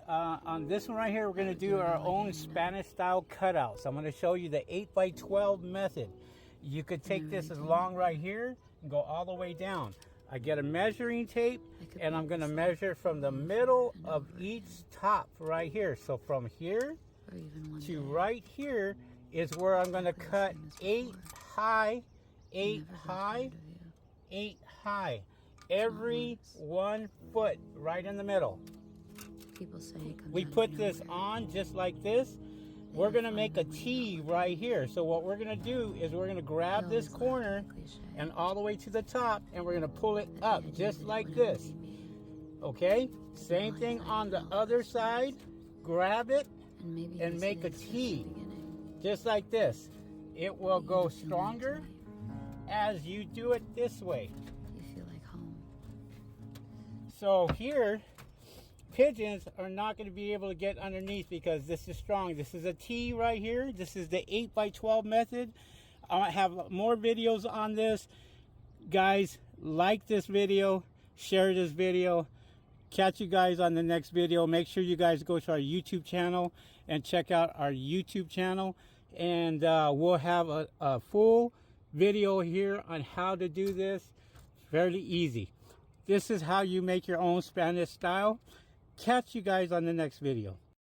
on this one right here, we're going to do our own Spanish style cutouts. I'm going to show you the 8x12 method. You could take this as long right here and go all the way down. I get a measuring tape and I'm going to measure from the middle of each top right here. So from here to right here is where I'm going to cut 8 high, 8 high, 8 high. Every 1 foot right in the middle. People say we put this on just like this. We're going to make a T right here. So what we're going to do is we're going to grab this corner and all the way to the top, and we're going to pull it up just like this. Okay? Same thing on the other side. Grab it and make a T just like this. It will go stronger as you do it this way. You feel like home. So here, pigeons are not going to be able to get underneath because this is strong. This is a T right here. This is the 8x12 method. I have more videos on this. Guys, like this video, share this video. Catch you guys on the next video. Make sure you guys go to our YouTube channel and check out our YouTube channel. And we'll have a full video here on how to do this. Fairly easy. This is how you make your own Spanish style. Catch you guys on the next video.